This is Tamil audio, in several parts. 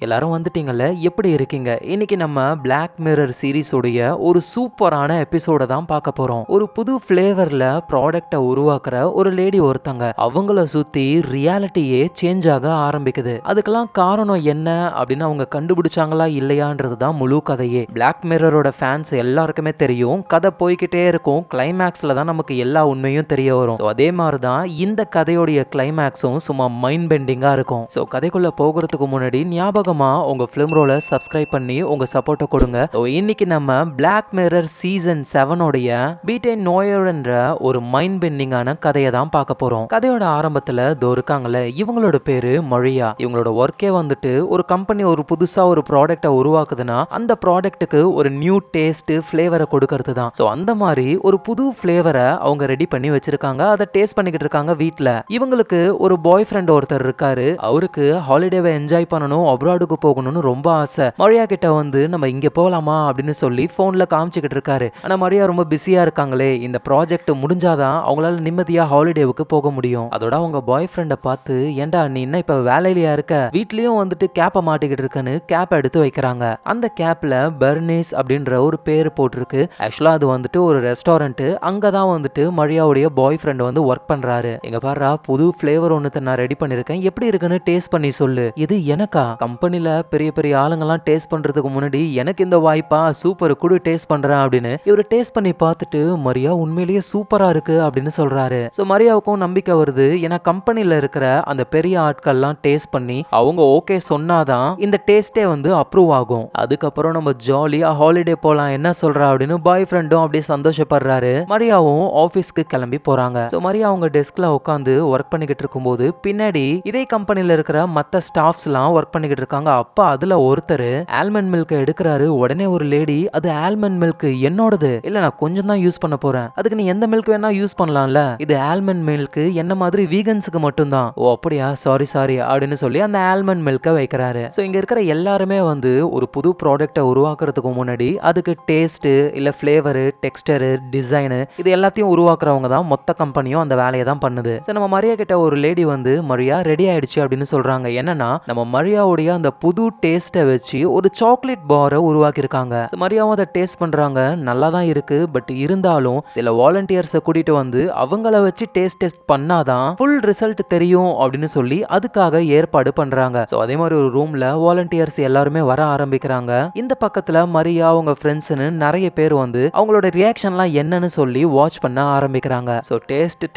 எல்லாரும் வந்துட்டீங்கல்ல, எப்படி இருக்கீங்க? இன்னைக்கு நம்ம பிளாக் மிரர் சீரிஸ் உடைய ஒரு சூப்பரான எபிசோட தான் பார்க்க போறோம். ஒரு புது ஃபிளேவர்ல ப்ராடக்ட்டை உருவாக்குற ஒரு லேடி ஒருத்தங்க, அவங்கள சுத்தி ரியாலிட்டியே சேஞ்ச் ஆக ஆரம்பிக்குது. அதுக்கெல்லாம் காரணம் என்ன அப்படின்னு அவங்க கண்டுபிடிச்சாங்களா இல்லையான்றது தான் முழு கதையே. பிளாக் மிரரோட ஃபேன்ஸ் எல்லாருக்குமே தெரியும், கதை போய்கிட்டே இருக்கும், கிளைமேக்ஸ்ல தான் நமக்கு எல்லா உண்மையும் தெரிய வரும். அதே மாதிரி தான் இந்த கதையோடைய கிளைமேக்ஸும் சும்மா மைண்ட் பெண்டிங்கா இருக்கும். ஸோ கதைக்குள்ள போகிறதுக்கு முன்னாடி ஞாபகமா உங்க ஃபிலிம் ரோலை சப்ஸ்கிரைப் பண்ணி உங்க சப்போர்ட்டை கொடுங்க. இன்னைக்கு நம்ம பிளாக் மிரர் சீசன் 7 உடைய பீட்டன் நோயர்ன்ற ஒரு மைண்ட் பெண்டிங்கான கதையை தான் பார்க்க போறோம். கதையோட ஆரம்பத்துல இருக்காங்கல்ல, இவங்களோட பேரு மரியா. இவங்களோட ஒர்க்கே வந்துட்டு ஒரு கம்பெனி ஒரு புதுசா ஒரு ப்ராடக்ட்டை உருவாக்குதுன்னா அந்த ப்ராடக்ட்டுக்கு ஒரு நியூ டேஸ்ட் ஃபிளேவரை கொடுக்கறது தான். ஸோ அந்த மாதிரி ஒரு புது ஃபிளேவரை அவங்க ரெடி பண்ணி வச்சிருக்காங்க. அதை டேஸ்ட் பண்ணிக்கிட்டு இருக்காங்க வீட்டில். இவங்களுக்கு ஒரு பாய் ஃப்ரெண்ட் ஒருத்தர் இருக்காரு. அவருக்கு ஹாலிடேவை என்ஜாய் பண்ணணும், அப்ராடுக்கு போகணும்னு ரொம்ப ஆசை. மரியா கிட்ட வந்து நம்ம இங்க போலாமா அப்படின்னு சொல்லி போன்ல காமிச்சுக்கிட்டு இருக்காரு. ஆனா மரியா ரொம்ப பிஸியா இருக்காங்களே, இந்த ப்ராஜெக்ட் முடிஞ்சாதான் அவங்களால நிம்மதியா ஹாலிடேவுக்கு போக முடியும். அதோட அவங்க பாய் ஃப்ரெண்டை பார்த்து, ஏண்டா நீ என்ன இப்ப வேலையிலயா இருக்க, வீட்லயும் வந்துட்டு கேப்பை மாட்டிக்கிட்டு இருக்குன்னு கேப் எடுத்து வைக்கிறாங்க. அந்த கேப்ல பெர்னிஸ் அப்படின்ற ஒரு பேர் போட்டிருக்கு. ஆக்சுவலா அது வந்துட்டு ஒரு ரெஸ்டாரண்ட். அங்கதான் வந்துட்டு மரியாவுடைய பாய் ஃப்ரெண்ட் வந்து ஒர்க் பண்றாரு. எங்க பாரு, புது ஃபிளேவர் ஒன்னு நான் ரெடி பண்ணிருக்கேன், எப்படி இருக்குன்னு டேஸ்ட் பண்ணி சொல்லு. இது எனக்கா? கம்பெனில பெரிய பெரிய ஆளுங்கெல்லாம் டேஸ்ட் பண்றதுக்கு முன்னாடி எனக்கு இந்த வாய்ப்பா? சூப்பர், குடு டேஸ்ட் பண்றேன் அப்படின்னு இவரு டேஸ்ட் பண்ணி பார்த்துட்டு, மரியா உண்மையிலேயே சூப்பரா இருக்கு அப்படின்னு சொல்றாரு. சோ மரியாவுக்கும் நம்பிக்கை வருது. ஏன்னா கம்பெனில இருக்கிற அந்த பெரிய ஆட்கள்லாம் டேஸ்ட் பண்ணி அவங்க ஓகே சொன்னாதான் இந்த டேஸ்டே வந்து அப்ரூவ் ஆகும். அதுக்கப்புறம் நம்ம ஜாலியா ஹாலிடே போலாம், என்ன சொல்றா அப்படின்னு பாய் ஃப்ரெண்டும் அப்படியே சந்தோஷப்படுறாரு. மரியாவும் ஆபீஸ்க்கு கிளம்பி போறாங்க. சோ மரியா அவங்க டெஸ்க்ல உட்காந்து ஒர்க் பண்ணிக்கிட்டு இருக்கும்போது பின்னாடி இதே கம்பெனில இருக்கிற மத்த ஸ்டாஃப்ஸ்லாம் ஒர்க் பண்ணிக்கிட்டு இருக்காங்க. அப்ப அதுல ஒருத்தர் ஆல்மண்ட் மில்க் எடுக்கிறாரு. உடனே ஒரு லேடி, அது ஆல்மண்ட் மில்க் என்னோடது இல்ல, நான் கொஞ்சம் தான் யூஸ் பண்ண போறேன், அதுக்கு நீ எந்த மில்க் வேணா யூஸ் பண்ணலாம்ல, இது ஆல்மண்ட் மில்க் என்ன மாதிரி வீகன்ஸுக்கு மட்டும் தான். ஓ அப்படியா, சாரி அப்படின்னு சொல்லி அந்த ஆல்மண்ட் மில்க வைக்கிறாரு. சோ இங்க இருக்கிற எல்லாருமே வந்து ஒரு புது ப்ராடக்ட்டை உருவாக்குறதுக்கு முன்னாடி அதுக்கு டேஸ்ட் இல்ல ஃபிளேவர், டெக்ஸ்டர், டிசைன் இது எல்லாத்தையும் உருவாக்குறவங்க தான். மொத்த கம்பெனியும் அந்த வேலையை தான் பண்ணுது. சோ நம்ம மரியா கிட்ட ஒரு லேடி வந்து, மரியா ரெடி ஆயிடுச்சு அப்படின்னு சொல்றாங்க. என்னன்னா நம்ம மரியாவுடைய அந்த புது டேஸ்ட்டை வச்சு ஒரு சாக்லேட் பாரை உருவாக்கி இருக்காங்க. மரியாவும் அதை டேஸ்ட் பண்றாங்க. நல்லா தான் இருக்கு, பட் இருந்தாலும் சில வாலண்டியர்ஸை கூட்டிட்டு வந்து அவங்கள வச்சு டேஸ்ட் பண்ணாதான் ஃபுல் ரிசல்ட் தெரியும் அப்படின்னு சொல்லி அதுக்காக ஏற்பாடு பண்றாங்க. சோ அதே மாதிரி ஒரு ரூம்ல வாலண்டியர்ஸ் எல்லாருமே வர ஆரம்பிக்கிறாங்க. இந்த பக்கத்துல மரியா அவங்க ஃப்ரெண்ட்ஸ்னு நிறைய பேர் வந்து அவங்களோட ரியாக்ஷன்லாம் என்னன்னு சொல்லி வாட்ச் பண்ண ஆரம்பிக்கிறாங்க. சோ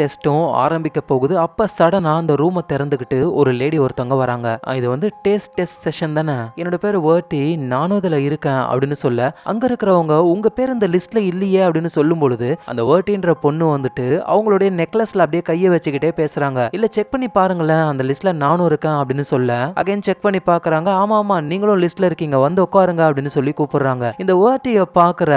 டெஸ்ட்டும் ஆரம்பிக்க போகுது. அப்ப சடனா அந்த ரூமை திறந்துகிட்டு ஒரு லேடி ஒருத்தவங்க வராங்க. இது வந்து டெஸ்ட் செஷன் தானே, என்னோட பேர் வேர்ட்டி, நானும் இதுல இருக்கேன் அப்படின்னு சொல்ல, அங்க இருக்கிறவங்க உங்க பேர் இந்த லிஸ்ட்ல இல்லையே அப்படின்னு சொல்லும் பொழுது அந்த வேர்ட்டின்ற பொண்ணு வந்துட்டு அவங்களுடைய நெக்லஸ்ல அப்படியே கையை வச்சுக்கிட்டே பேசுறாங்க. இல்ல செக் பண்ணி பாருங்களேன், அந்த லிஸ்ட்ல நானும் இருக்கேன் அப்படின்னு சொல்ல, அகைன் செக் பண்ணி பாக்குறாங்க. ஆமா நீங்களும் லிஸ்ட்ல இருக்கீங்க, வந்து உட்காருங்க அப்படின்னு சொல்லி கூப்பிடுறாங்க. இந்த வேர்ட்டிய பாக்குற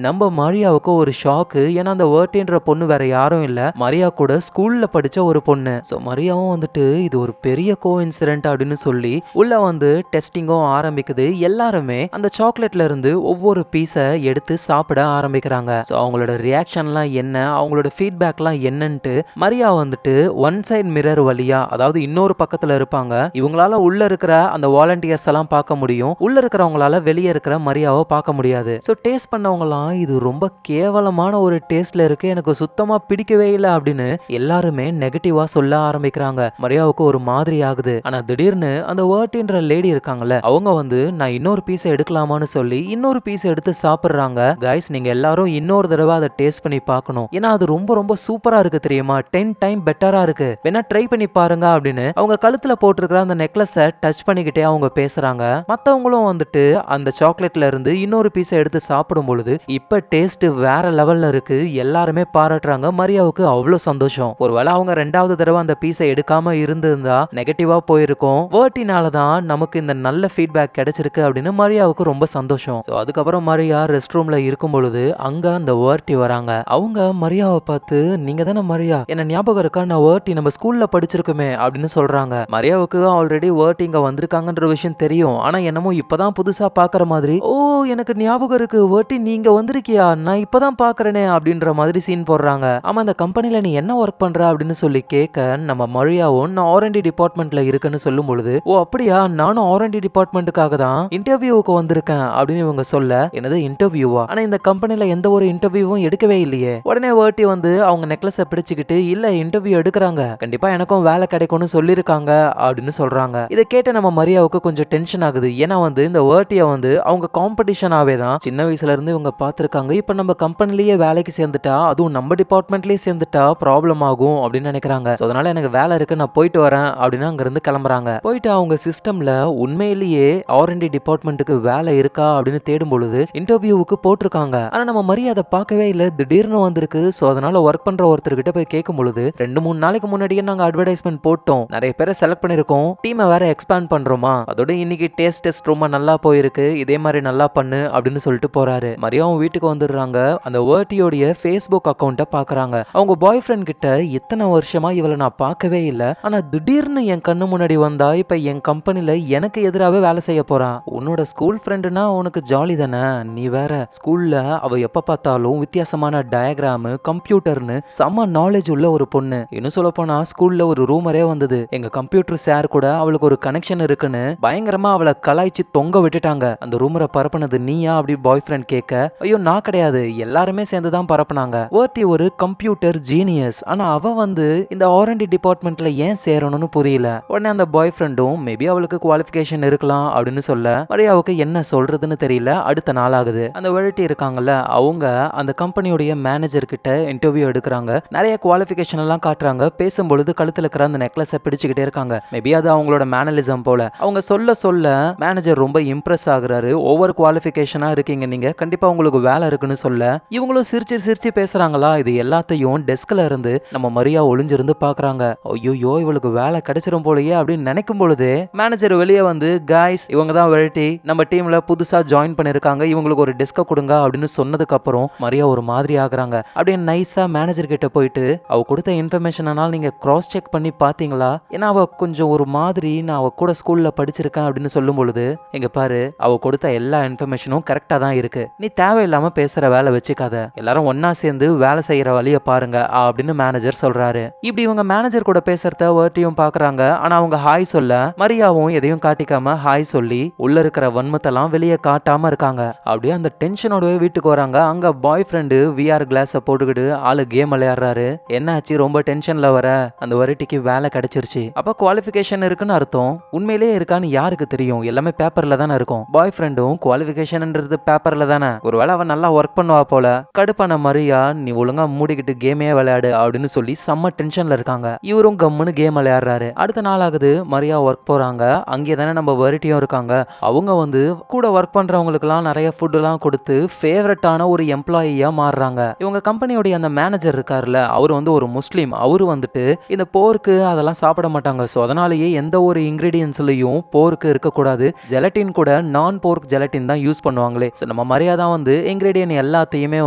நம்ம மரியாவுக்கு ஒரு ஷாக்கு. ஏன்னா அந்த வேர்ட்டின்ற பொண்ணு வேற யாரும் இல்ல, மரியா கூட ஸ்கூல்ல படிச்ச ஒரு பொண்ணு. சோ மரியாவும் வந்துட்டு இது ஒரு பெரிய கோஇன்சிடென்ட் அப்படின்னு சொல்லி உள்ள வந்து டெஸ்டிங்கும் ஆரம்பிக்குது. எல்லாருமே அந்த சாக்லேட்ல இருந்து ஒவ்வொரு பீஸை எடுத்து சாப்பிட ஆரம்பிக்கிறாங்க. சோ அவங்களோட ரியாக்ஷன்லாம் என்ன, அவங்களோட ஃபீட்பேக்லாம் என்னன்ட்டு மரியா வந்துட்டு ஒன் சைட் மிரர் வழியா, அதாவது இன்னொரு பக்கத்துல இருப்பாங்க, இவங்களால உள்ள இருக்கிற அந்த வாலண்டியர்ஸ் எல்லாம் பார்க்க முடியும், உள்ள இருக்கிறவங்களால வெளியே இருக்கிற மரியாவை பார்க்க முடியாது. சோ டேஸ்ட் பண்ணவங்கலாம் இது ரொம்ப கேவலமான ஒரு டேஸ்ட்ல இருக்கு, எனக்கு சுத்தமா பிடிக்கவே இல்லை அப்படின்னு எல்லாருமே நெகட்டிவா சொல்ல ஆரம்பிக்கிறாங்க. மரியாவுக்கு ஒரு மாதிரி ஆகுது. ஆனா திடீர்னு அந்த வேர்ட்டின்ற லேடி இருக்காங்கல்ல, அவங்க வந்து நான் இன்னொரு பீஸை எடுக்கலாமான்னு சொல்லி இன்னொரு பீஸை எடுத்து சாப்பிடுறாங்க. கைஸ், நீங்க எல்லாரும் இன்னொரு தடவை அதை டேஸ்ட் பண்ணி பார்க்கணும், ஏன்னா அது ரொம்ப ரொம்ப சூப்பரா இருக்கு தெரியுமா, 10 டைம் பெட்டரா இருக்கு, வேணா ட்ரை பண்ணி பாருங்க அப்படின்னு அவங்க கழுத்துல போட்டிருக்கிற அந்த நெக்லஸை டச் பண்ணிக்கிட்டே அவங்க பேசுறாங்க. மத்தவங்களும் வந்துட்டு அந்த சாக்லேட்ல இருந்து இன்னொரு பீஸை எடுத்து சாப்பிடும் பொழுது இப்ப டேஸ்ட் வேற லெவல்ல இருக்கு. எல்லாருமே பாராட்டுறாங்க. மரியாவுக்கு அவ்வளவு சந்தோஷம். ஒருவேளை அவங்க ரெண்டாவது தடவை அந்த பீஸை எடுக்காம இருந்திருந்தா நெகட்டிவா போயிருக்கும். வேர்ட்டினால தான் நமக்கு இந்த நல்ல ஃபீட்பேக் கிடைச்சிருக்கு அப்படின்னு மரியாவுக்கு ரொம்ப சந்தோஷம். சோ அதுக்கப்புறம் மரியா ரெஸ்ட் ரூம்ல இருக்கும் பொழுது அங்க அந்த வேர்ட்டி வராங்க. அவங்க மரியாவை பார்த்து, நீங்க தானே மரியா, என்ன ஞாபகம் இருக்கா, நான் வேர்ட்டி நம்ம ஸ்கூல்ல படிச்சிருக்குமே அப்படின்னு சொல்றாங்க. மரியாவுக்கு ஆல்ரெடி வேர்ட்டி இங்க வந்திருக்காங்கன்ற விஷயம் தெரியும். ஆனா என்னமோ இப்பதான் புதுசா பாக்குற மாதிரி, ஓ எனக்கு ஞாபகம் இருக்கு, வேர்ட்டி நீங்க வந்திருக்கியா, நான் இப்பதான் பாக்குறேனே அப்படின்ற மாதிரி சீன் போடுறாங்க. ஆமா, அந்த கம்பெனில நீ என்ன ஒர்க் பண்ற அப்படின்னு சொல்லி கேட்க, நம்ம மரியாவும் நான் R&D டிபார்ட்மெண்ட்ல இருக்குன்னு சொல்லும் பொழுது, ஓ அப்படியா, நானும் நானும் R&D டிபார்ட்மெண்ட்டுக்காக தான் இன்டர்வியூவுக்கு வந்திருக்கேன் அப்படின்னு இவங்க சொல்ல, என்னது இன்டர்வியூவா? ஆனா இந்த கம்பெனில எந்த ஒரு இன்டர்வியூவும் எடுக்கவே இல்லையே. உடனே வேர்ட்டி வந்து அவங்க நெக்லஸை பிடிச்சுக்கிட்டு, இல்ல இன்டர்வியூ எடுக்கிறாங்க, கண்டிப்பா எனக்கும் வேலை கிடைக்கும்னு சொல்லியிருக்காங்க அப்படின்னு சொல்றாங்க. இதை கேட்ட நம்ம மரியாவுக்கு கொஞ்சம் டென்ஷன் ஆகுது. ஏன்னா வந்து இந்த வேர்ட்டிய வந்து அவங்க காம்படிஷனாவே தான் சின்ன வயசுல இருந்து இவங்க பார்த்திருக்காங்க. இப்ப நம்ம கம்பெனிலேயே வேலைக்கு சேர்ந்துட்டா, அதுவும் நம்ம டிபார்ட்மெண்ட்லயே சேர்ந்துட்டா ப்ராப்ளம் ஆகும் அப்படின்னு நினைக்கிறாங்க. அதனால எனக்கு வேலை இருக்கு, நான் போயிட்டு வரேன் அப்படின்னு அங்க இருந்து கிளம்புறாங்க. போயிட்டு அவங்க சிஸ்டம்ல உண்மையிலேயே R&D டிபார்ட்மெண்ட்டுக்கு வேலை இருக்கா அப்படின்னு தேடும் பொழுது இன்டர்வியூவுக்கு போட்டிருக்காங்க. ஆனா நம்ம மரியாதை பார்க்கவே இல்லை, திடீர்னு வந்திருக்கு. சோ அதனால ஒர்க் பண்ற ஒருத்தர்கிட்ட போய் கேட்கும் பொழுது 2-3 நாளைக்கு முன்னாடியே நாங்க அட்வர்டைஸ்மெண்ட் போட்டோம், நிறைய பேரை செலக்ட் பண்ணிருக்கோம், டீமை வேற எக்ஸ்பேண்ட் பண்றோமா, அதோட இன்னைக்கு டெஸ்ட் ரொம்ப நல்லா போயிருக்கு, இதே மாதிரி நல்லா பண்ணு அப்படின்னு சொல்லிட்டு போறாரு. மரியாவும் வீட்டுக்கு வந்துடுறாங்க. அந்த வேர்ட்டியோடைய ஃபேஸ்புக் அக்கௌண்ட்டை பாக்குறாங்க. அவங்க பாய் ஃப்ரெண்ட் கிட்ட இத்தனை வருஷமா இவளை நான் பார்க்கவே இல்லை, ஆனா திடீர்னு என் கண்ணு முன்னாடி வந்தா இப்ப என் கம்பெனில எனக்கு எதிராகவே வேலை செய்ய போறான். உன்னோட ஸ்கூல் ஃப்ரெண்டுனா உனக்கு ஜாலி தானே, நீ வேற ஸ்கூல்ல அவ எப்ப பார்த்தாலும் வித்தியாசமான டயக்ராம் கம்ப்யூட்டர்னு செம்ம நாலேஜ் உள்ள ஒரு பொண்ணு. இன்னும் சொல்ல போனா ஸ்கூல்ல ஒரு ரூமரே வந்தது, எங்க கம்ப்யூட்டர் சார் கூட அவளுக்கு ஒரு கனெக்ஷன் இருக்குன்னு பயங்கரமா அவளை கலாய்ச்சி தொங்க விட்டுட்டாங்க. அந்த ரூமரை பரப்புனது நீயா அப்படி பாய் ஃப்ரெண்ட் கேட்க, ஐயோ நான் கிடையாது, எல்லாருமே சேர்ந்து தான் பரப்புனாங்க. வேர்ட்டி ஒரு கம்ப்யூட்டர் ஜீனியஸ், ஆனா அவ வந்து இந்த R&D டிபார்ட்மெண்ட்ல ஏன் சேரணும்னு புரியல. உடனே அந்த பாய் ஃப்ரெண்டும் மேபி அவளுக்கு குவாலிஃபிகேஷன் இருக்கலாம் அப்படின்னு சொல்ல, மரியாவுக்கு என்ன சொல்றதுன்னு தெரியல. அடுத்த நாள் ஆகுது. அந்த வேர்ட்டி இருக்காங்கல்ல, அவங்க அந்த கம்பெனியோடைய மேனேஜர் கிட்ட இன்டர்வியூ எடுக்கிறாங்க. நிறைய குவாலிஃபிகேஷன் எல்லாம் காட்டுறாங்க. பேசும்பொழுது கழுத்துல இருக்கிற அந்த நெக்லஸை பிடிச்சுக்கிட்டே இருக்காங்க. மேபி அது அவங்களோட மேனலிசம் போல. அவங்க சொல்ல மேனேஜர் ரொம்ப இம்ப்ரெஸ் ஆகுறாரு. ஒவ்வொரு குவாலிஃபிகேஷனா இருக்கீங்க நீங்க, கண்டிப்பா உங்களுக்கு வேலை இருக்குன்னு சொல்ல, இவங்களும் சிரிச்சு பேசுறாங்களா. இது எல்லாத்தையும் டெஸ்க்ல இருந்து நம்ம மரியா ஒளிஞ்சிருந்து பாக்குறாங்க. ஐயோ இவளுக்கு வேலை கிடைச்சிரும் போலயே அப்படின்னு நினைக்கும் பொழுது மேனேஜர் வெளியே வந்து, காய்ஸ் இவங்க தான் வேர்ட்டி, நம்ம டீம்ல புதுசா ஜாயின் பண்ணிருக்காங்க, இவங்களுக்கு ஒரு டெஸ்க கொடுங்க அப்படின்னு சொன்னதுக்கு அப்புறம் மரியா ஒரு மாதிரி ஆகுறாங்க. அப்படியே நைஸா மேனேஜர் கிட்ட போயிட்டு, அவ கொடுத்த இன்ஃபர்மேஷனால நீங்க கிராஸ் செக் பண்ணி பாத்தீங்களா, ஏன்னா அவ கொஞ்சம் ஒரு மாதிரி, நான் அவ கூட ஸ்கூல்ல படிச்சிருக்கேன் அப்படின்னு சொல்லும் பொழுது, எங்க பாரு அவ கொடுத்த எல்லா இன்ஃபர்மேஷனும் கரெக்டா தான் இருக்கு, நீ தேவையில்லாம பேசுற வேலை வச்சுக்காத, எல்லாரும் ஒன்னா சேர்ந்து வேலை செய்யற வழிய பாருங்க அப்படின்னு மேனேஜர் சொல்றாரு. இப்படி இவங்க மேனேஜர் கூட பேசுறத வேர்ட்டியும் பாக்குறாங்க. ஆனா அவங்க ஹாய் சொல்ல, மரியாவும் எதையும் காட்டிக்காம ஹாய் சொல்லி உள்ள இருக்கிற வன்மத்தெல்லாம் வெளியே காட்டாம இருக்காங்க. அப்படியே அந்த டென்ஷனோடவே வீட்டுக்கு வராங்க. அங்க பாய் ஃப்ரெண்டு VR கிளாஸை போட்டுக்கிட்டு ஆளு கேம் விளையாடுறாரு. என்னாச்சு ரொம்ப டென்ஷன்ல வர, அந்த வெரைட்டிக்கு வேலை கிடைச்சிருச்சு, அப்ப குவாலிஃபிகேஷன் இருக்குன்னு அர்த்தம். உண்மையிலேயே இருக்கான்னு யாருக்கு தெரியும், எல்லாமே பேப்பர்ல தானே இருக்கும். பாய் ஃப்ரெண்டும் குவாலிஃபிகேஷன்ன்றது பேப்பர்ல தானே, ஒருவேளை அவன் நல்லா ஒர்க் பண்ணுவா போல. கடுப்பான மரியா, நீ ஒழுங்கா மூடிக்கிட்டு கேமே விளையாடு அப்படின்னு சொல்லி செம்ம டென்ஷன்ல இருக்காங்க. இவரும் கம்முன்னு கேம் விளையாடுறாரு. அடுத்த நாள் ஆகுது. மரியா ஒர்க் போறாங்க. அங்கே தானே நம்ம வெரைட்டியும் இருக்காங்க. அவங்க வந்து கூட ஒர்க் பண்றவங்களுக்குலாம் நிறைய ஃபுட் எல்லாம் கொடுத்து ஃபேவரட்டான ஒரு எம்ப்ளாயியா மாறுறாங்க. இவங்க கம்பெனியோட அந்த மேனேஜர் இருக்காருல்ல, அவர் வந்து ஒரு முஸ்லீம். அவரு வந்துட்டு இந்த போர்க்கு அதெல்லாம் சாப்பிட மாட்டாங்க. ஸோ அதனாலேயே எந்த ஒரு இன்கிரீடியன்ஸ்லயும் போர்க்கு இருக்கக்கூடாது. ஜெலட்டின் கூட நான் போர்க் ஜெலட்டின் தான் யூஸ் பண்ணுவாங்களே. ஸோ நம்ம மரியாதை வந்து இன்கிரீடியன்ட் எல்லாத்தையுமே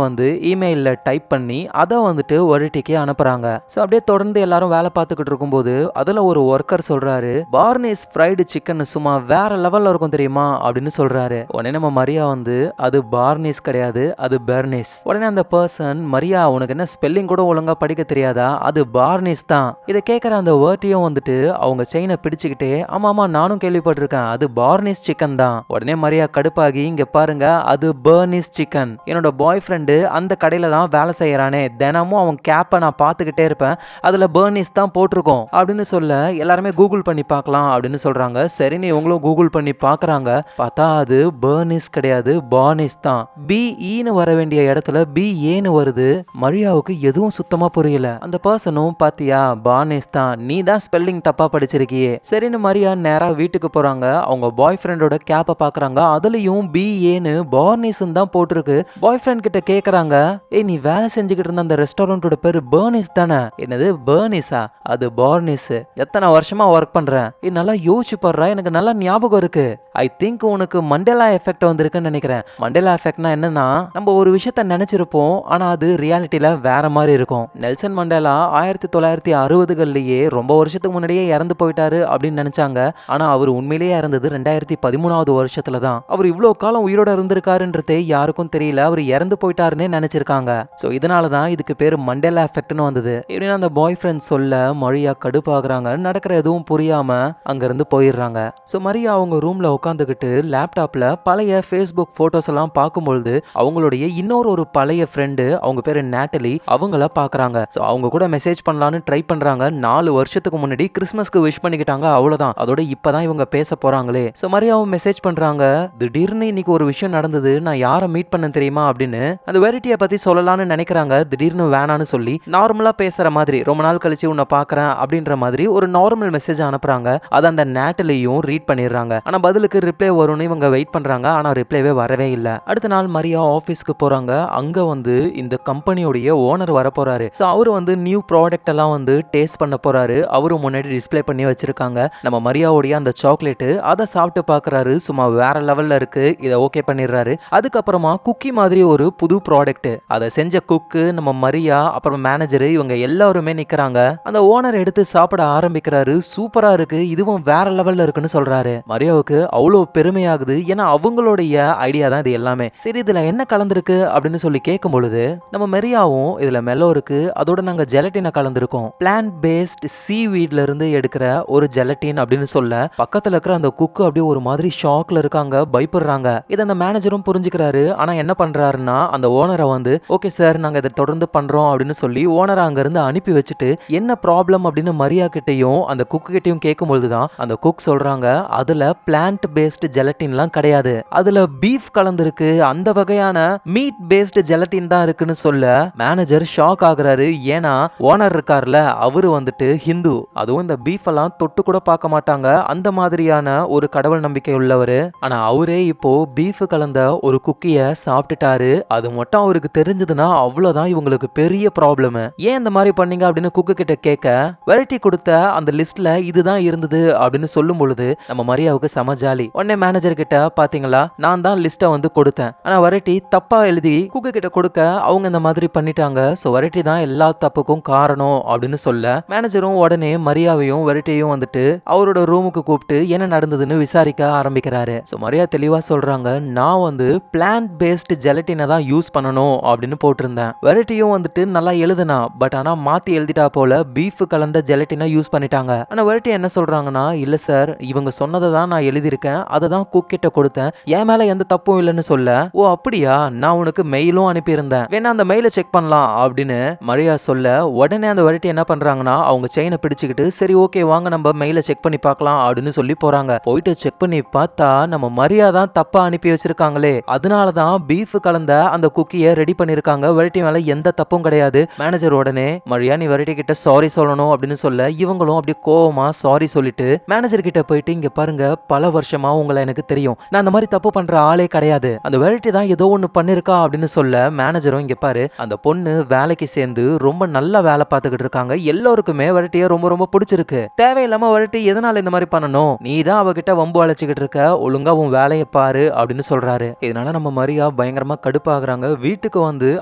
வந்து இமெயிலில் டைப் பண்ணி அதை வந்துட்டு வெரைட்டிக்கு அனுப்புறாங்க. ஸோ அப்படியே தொடர்ந்து எல்லாரும் வேலை பார்த்துக்கிட்டு இருக்கும்போது அதில் ஒரு ஒர்க்கர் சொல்றாரு, பார்னிஸ் ஃப்ரைடு சிக்கன் சும்மா வேற லெவல்ல இருக்கும் தெரியுமா அப்படின்னு சொல்றாரு. உடனே நம்ம மரியா வந்து, அது பார்னிஸ் கிடையாது, அது பெர்னிஸ். உடனே அந்த பர்சன், மரியா உனக்கு என்ன ஸ்பெல்லிங் கூட ஒழுங்கா படிக்க தெரியாதா, அது பார்னிஸ் தான். இதை கேட்கற அந்த வேர்ட்டியும் வந்துட்டு அவங்க செயினை பிடிச்சுக்கிட்டே, ஆமா நானும் கேள்விப்பட்டிருக்கேன், அது பார்னிஸ் சிக்கன் தான். உடனே மரியா கடுப்பாகி, இங்க பாருங்க அது பர்னிஸ் சிக்கன், என்னோட பாய் ஃப்ரெண்டு அந்த கடையில தான் வேலை செய்யறானே, தினமும் அவன் கேப்பை நான் பார்த்துக்கிட்டே இருப்பேன், அதுல பர்னிஸ் தான் போட்டிருக்கோம் அப்படின்னு சொல்ல, எல்லாருமே கூகுள் பண்ணி பார்க்கலாம் அப்படின்னு சொல்றாங்க. சரின்னு இவங்களும் கூகுள் பண்ணி பார்க்கறாங்க. பார்த்தா அது பர்னிஸ் கிடையாது, பார்னிஸ் தான். BEன்னு வர வேண்டிய இடத்துல BAன்னு வருது. மரியாவுக்கு எதுவும் சுத்தமா புரியல. அந்த பர்சனும், பாத்தியா பார்னிஸ் தான், நீ தான் ஸ்பெல்லிங் தப்பா படிச்சிருக்கியே. சரின்னு மரியா நேரா வீட்டுக்கு போறாங்க. அவங்க பாய் ஃப்ரெண்டோட கேப்பை பார்க்கறாங்க. அதுலயும் BAன்னு பார்னிஸ் தான் போட்டிருக்கு. பாய் ஃப்ரெண்ட் கிட்ட கேக்குறாங்க, ஏய் நீ வேலை செஞ்சுக்கிட்டு இருந்த அந்த ரெஸ்டாரண்டோட பேரு பர்னிஸ் தானே? என்னது பர்னிஸா? அது பார்னிஸ். எத்தனை வருஷமா ஒர்க் பண்றேன். நல்லா யோசிச்சு பாடுறா, எனக்கு நல்லா ஞாபகம் இருக்கு. ஐ திங்க் உனக்கு மண்டேலா எஃபெக்ட் வந்திருக்குன்னு நினைக்கிறேன். மண்டேலா எஃபெக்ட்னா என்னன்னா, நம்ம ஒரு விஷயத்த நினைச்சிருப்போம், ஆனா அது ரியாலிட்டியில வேற மாதிரி இருக்கும். நெல்சன் மண்டேலா 1960களிலேயே ரொம்ப வருஷத்துக்கு முன்னாடியே இறந்து போயிட்டாரு அப்படின்னு நினைச்சாங்க. ஆனா அவர் உண்மையிலேயே இறந்தது 2013வது வருஷத்துல தான். அவர் இவ்வளவு காலம் உயிரோட இருந்திருக்காருன்றதே யாருக்கும் தெரியல. அவர் இறந்து போயிட்டாருன்னே நினைச்சிருக்காங்க. சோ இதனால தான் இதுக்கு பேரு மண்டேலா எஃபெக்ட்னு வந்தது. இப்படின்னு அந்த பாய் ஃப்ரெண்ட் சொல்ல மரியா கடுப்பாகுறாங்க. நடக்கிற எதுவும் புரியாம அங்கிருந்து போயிடுறாங்க. சோ மரியா அவங்க ரூம்ல உட்காந்துக்கிட்டு லேப்டாப்ல பழைய ஃபேஸ்புக் போட்டோஸ் எல்லாம் பார்க்கும்பொழுது அவங்களுடைய இன்னொரு பழைய ஃப்ரெண்டு, அவங்க பேரு நேட்டலி, அவங்கள பாக்குறாங்க. சோ அவங்க கூட மெசேஜ் பண்ணலான்னு ட்ரை பண்றாங்க. 4 வருஷத்துக்கு முன்னாடி கிறிஸ்மஸ்க்கு விஷ் பண்ணிக்கிட்டாங்க, அவ்வளவுதான். அதோட இப்பதான் இவங்க பேச போறாங்களே. சோ மரியாவும் மெசேஜ் பண்றாங்க, திடீர்னு இன்னைக்கு ஒரு விஷயம் நடந்தது, நான் யாரை மீட் பண்ண தெரியுமா அப்படின்னு. அந்த வெரைட்டியை பத்தி சொல்லலாம்னு நினைக்கிறாங்க. திடீர்னு வேணான்னு சொல்லி நார்மலா பேசுற மாதிரி, ரொம்ப நாள் கழிச்சு உன்னை பாக்குறேன் அப்படின்ற மாதிரி ஒரு நார்மல் மெசேஜ் அனுப்புறாங்க. அதை அந்த நேட்டலையும் ரீட் பண்ணிடுறாங்க. ஆனா பதிலுக்கு ரிப்ளை வரும்னு இவங்க வெயிட் பண்றாங்க. ஆனா ரிப்ளைவே வரவே இல்லை. அடுத்த நாள் மரியா ஆபீஸ்க்கு போறாங்க. அங்க வந்து இந்த கம்பெனியோடைய ஓனர் வர போறாரு. சோ அவரு வந்து நியூ ப்ராடக்ட் எல்லாம் வந்து டேஸ்ட் பண்ண போறாரு. அவரு முன்னாடி டிஸ்ப்ளே பண்ணி வச்சிருக்காங்க. நம்ம மரியாவுடைய அந்த சாக்லேட், அதை சாப்பிட்டு பாக்குறாரு. சும்மா வேற லெவல்ல இருக்கு. இதை ஓகே பண்ணிடுறாரு. அதுக்கப்புறமா குக்கி மாதிரி ஒரு புது ப்ராடக்ட், அதை செஞ்ச குக்கு, நம்ம மரியா, அப்புறம் மேனேஜர், இவங்க எல்லாருமே நிக்கிறாங்க. அந்த ஓனர் எடுத்து சாப்பிட ஆரம்பிக்கிறாரு. சூப்பரா இருக்கு, இதுவும் வேற லெவல்ல இருக்குன்னு சொல்றாரு. மரியாவுக்கு அவ்வளவு பெருமையாகுது. ஏன்னா அவங்களுடைய ஐடியா தான் இது எல்லாமே. சரி இதுல என்ன கலந்துருக்கு அப்படின்னு சொல்லி கேட்கும் பொழுது, நம்ம மரியாவும் இதுல மெல்லோ இருக்கு, அதோட நாங்க ஜெலட்டினை கலந்துருக்கோம், பிளான்ட் பேஸ்ட் சீவீட்ல இருந்து எடுக்கிற ஒரு ஜெலட்டின் அப்படின்னு சொல்ல, பக்கத்துல இருக்கிற அந்த குக்கு அப்படியே ஒரு மாதிரி ஷாக்ல இருக்காங்க, பயப்படுறாங்க. இதை அந்த மேனேஜரும் புரிஞ்சுக்கிறாரு. ஆனா என்ன பண்றாருன்னா, அந்த ஓனரை வந்து ஓகே சார் நாங்க இதை தொடர்ந்து பண்றோம் அப்படின்னு சொல்லி ஓனரை அங்க இருந்து அனுப்பி வச்சுட்டு, என்ன ப்ராப்ளம் அப்படின்னு மரியா கிட்டையும் அந்த குக்கு கிட்டையும் கேட்கும் பொழுதுதான் அந்த குக் சொல்றாங்க, அதுல பிளான்ட் பேஸ்ட் ஜெலட்டின்லாம் கிடையாது, அதுல பீஃப் கலந்துருக்கு, அந்த வகையான மீட் பேஸ்ட் ஜெலட்டின் தான் இருக்குன்னு சொல்ல மேனேஜர் ஷாக் ஆகுறாரு. ஏன்னா ஓனர் இருக்கார்ல, அவரு வந்துட்டு ஹிந்து, அதுவும் இந்த பீஃப் எல்லாம் தொட்டு கூட பார்க்க மாட்டாங்க, அந்த மாதிரியான ஒரு கடவுள் நம்பிக்கை உள்ளவரு. ஆனா அவரே இப்போ பீஃப் கலந்த ஒரு குக்கிய சாப்பிட்டுட்டாரு. அது மட்டும் அவருக்கு தெரிஞ்சதுன்னா அவ்வளவுதான் இவங்களுக்கு பெரிய ப்ராப்ளம். ஏன் இந்த மாதிரி பண்ணீங்க அப்படின்னு குக்கு கிட்ட கேட்க, வெரைட்டி கொடுத்த அந்த லிஸ்ட்ல இதுதான் இருந்தது அப்படின்னு சொல்லும் பொழுது நம்ம மரியாவுக்கு செம ஜாலி. உடனே மேனேஜர் கிட்ட, பாத்தீங்களா நான் தான் லிஸ்ட்டை வந்து கொடுத்தேன், ஆனா வெரைட்டி தப்பா எழுதி குக்கு கிட்ட கொடுக்க அவங்க இந்த மாதிரி பண்ணிட்டாங்க. சோ வெரைட்டி தான் எல்லா தப்புக்கும் காரணம் அப்படின்னு சொல்ல, மேனேஜரும் உடனே மரியாவையும் வெரைட்டியும் வந்துட்டு அவரோட ரூமுக்கு கூப்பிட்டு என்ன நடந்ததுன்னு விசாரிக்க ஆரம்பிக்கிறாரு. சோ மரியா தெளிவா சொல்றாங்க, நான் வந்து பிளான்ட் பேஸ்ட் ஜெலட்டினை தான் யூஸ் பண்ணணும் அப்படின்னு போட்டிருந்தேன். வெரைட்டியும் வந்துட்டு நல்லா எழுதுனா, பட் ஆனா மாத்தி எழுதிட்டா போல பீஃப் கலந்த ஜெலட்டினை யூஸ் பண்ணிட்டாங்க. ஆனா வெரைட்டி என்ன சொல்றாங்கன்னா, இல்ல சார் இவங்க சொன்னதை தான் நான் எழுதியிருக்கேன், அதை தான் குக் கிட்ட கொடுத்தேன், என் மேல எந்த தப்பும் இல்லைன்னு சொல்ல, ஓ அப்படியா, நான் உனக்கு மெயிலும் அனுப்பியிருந்தேன், வேணா அந்த மெயிலை செக் பண்ணலாம் அப்படின்னு மரியா சொல்ல, உடனே அந்த வெரைட்டி என்ன பண்றாங்கன்னா அவங்க செயினை பிடிச்சுக்கிட்டு, சரி ஓகே வாங்க நம்ம மெயிலை செக் பண்ணி பார்க்கலாம் அப்படின்னு சொல்லி போறாங்க. போயிட்டு செக் பண்ணி பார்த்தா நம்ம மரியா தான் தப்பா அனுப்பி வச்சிருக்காங்களே, அதனாலதான் பீஃப் கலந்த அந்த குக்கியை ரெடி பண்ணிருக்காங்க, வெரைட்டி மேல எந்த தப்பும் கிடையாது. மேனேஜர் உடனே மரியா நீ வெரைட்டி கிட்ட சாரி சொல்லணும் அப்படின்னு சொல்ல, இவங்களும் அப்படியே கோவமா சாரி சொல்லிட்டு மேனேஜர் கிட்ட போயிட்டு, இங்க பாருங்க பல வருஷமா உங்களை எனக்கு தெரியும், நான் அந்த மாதிரி தப்பு பண்ற ஆளே கிடையாது, அந்த வெரைட்டி தான் ஏதோ ஒண்ணு பண்ணிருக்கா அப்படின்னு சொல்ல, மேனேஜரும் இங்க பாரு அந்த பொண்ணு வேலைக்கு சேர்ந்து ரொம்ப நல்லா வேலை பார்த்துக்கிட்டு இருக்காங்க, எல்லாருக்குமே வெரைட்டியை ரொம்ப ரொம்ப பிடிச்சிருக்கு, தேவையில்லாம வெரைட்டி எதனால இந்த மாதிரி பண்ணணும், நீ தான் அவகிட்ட வம்பு அழைச்சிக்கிட்டு இருக்க, ஒழுங்கா உன் வேலையை பாரு அப்படின்னு சொல்றாரு. இதனால நம்ம மரியா பயங்கரமா கடுப்பாகிறாங்க. வீட்டுக்கு வந்து